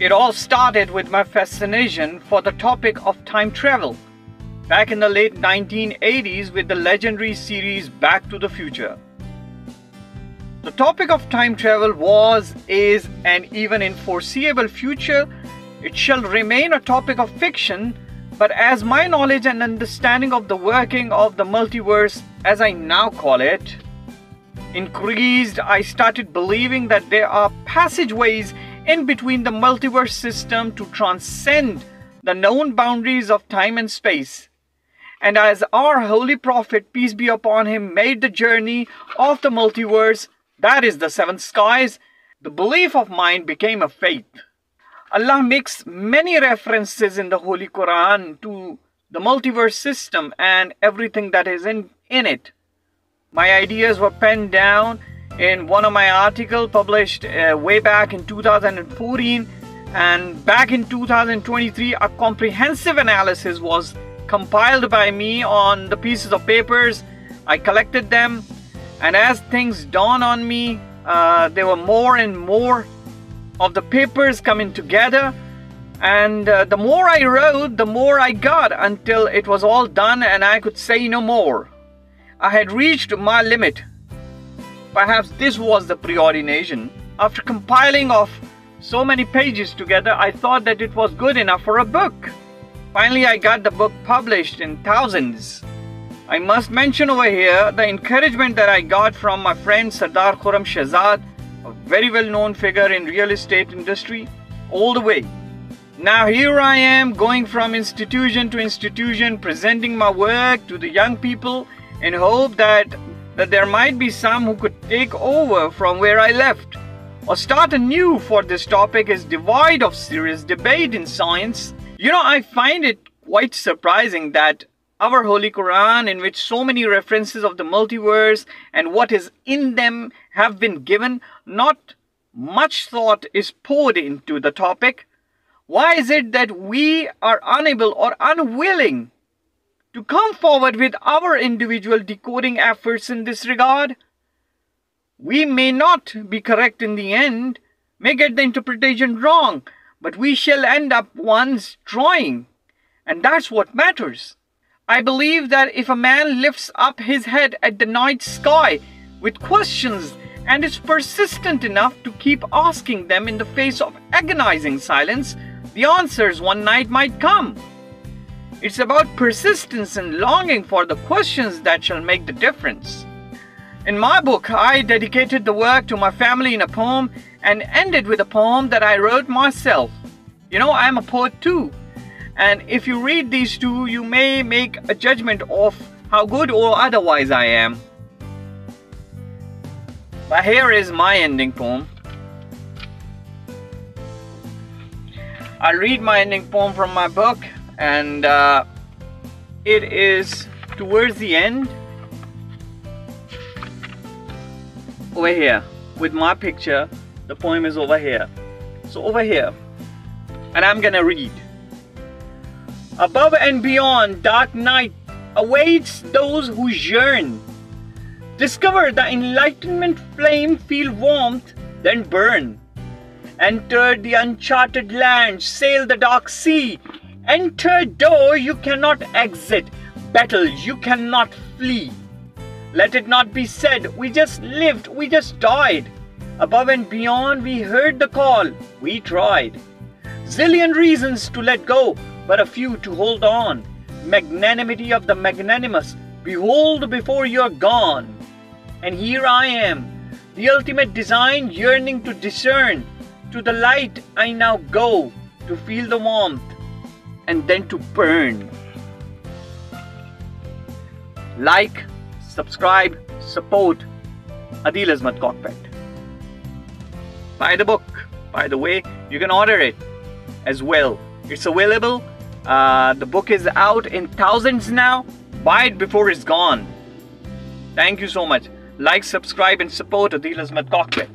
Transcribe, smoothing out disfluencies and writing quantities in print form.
It all started with my fascination for the topic of time travel back in the late 1980s with the legendary series Back to the Future. The topic of time travel was, is, and even in foreseeable future, it shall remain a topic of fiction, but as my knowledge and understanding of the working of the multiverse, as I now call it, increased, I started believing that there are passageways in between the multiverse system to transcend the known boundaries of time and space. And as our holy prophet, peace be upon him, made the journey of the multiverse, that is the seventh skies, the belief of mine became a faith. Allah makes many references in the Holy Quran to the multiverse system and everything that is in it. My ideas were penned down in one of my articles published way back in 2014, and back in 2023 a comprehensive analysis was compiled by me on the pieces of papers. I collected them, and as things dawned on me, there were more and more of the papers coming together, and the more I wrote, the more I got, until it was all done and I could say no more. I had reached my limit. Perhaps this was the preordination. After compiling of so many pages together, I thought that it was good enough for a book. Finally, I got the book published in thousands. I must mention over here the encouragement that I got from my friend Sardar Khurram Shahzad, a very well-known figure in real estate industry, all the way. Now here I am going from institution to institution, presenting my work to the young people in hope that there might be some who could take over from where I left, or start anew, for this topic is devoid of serious debate in science. You know, I find it quite surprising that our Holy Quran, in which so many references of the multiverse and what is in them have been given, not much thought is poured into the topic. Why is it that we are unable or unwilling to come forward with our individual decoding efforts in this regard? We may not be correct in the end, may get the interpretation wrong, but we shall end up ones drawing, and that's what matters. I believe that if a man lifts up his head at the night sky with questions and is persistent enough to keep asking them in the face of agonizing silence, the answers one night might come. It's about persistence and longing for the questions that shall make the difference. In my book, I dedicated the work to my family in a poem and ended with a poem that I wrote myself. You know, I'm a poet too. And if you read these two, you may make a judgment of how good or otherwise I am. But here is my ending poem. I'll read my ending poem from my book, and it is towards the end. Over here, with my picture, the poem is over here. So over here, and I'm gonna read. Above and beyond, dark night awaits those who yearn. Discover the enlightenment flame, feel warmth, then burn. Enter the uncharted land, sail the dark sea. Enter door you cannot exit, battle you cannot flee. Let it not be said, we just lived, we just died. Above and beyond, we heard the call, we tried. Zillion reasons to let go, but a few to hold on. Magnanimity of the magnanimous, behold before you're gone. And here I am, the ultimate design, yearning to discern. To the light I now go, to feel the warmth, and then to burn. Like, subscribe, support Adil Azmat Cockpit. Buy the book. By the way, you can order it as well. It's available. The book is out in thousands now. Buy it before it's gone. Thank you so much. Like, subscribe and support Adil Azmat Cockpit.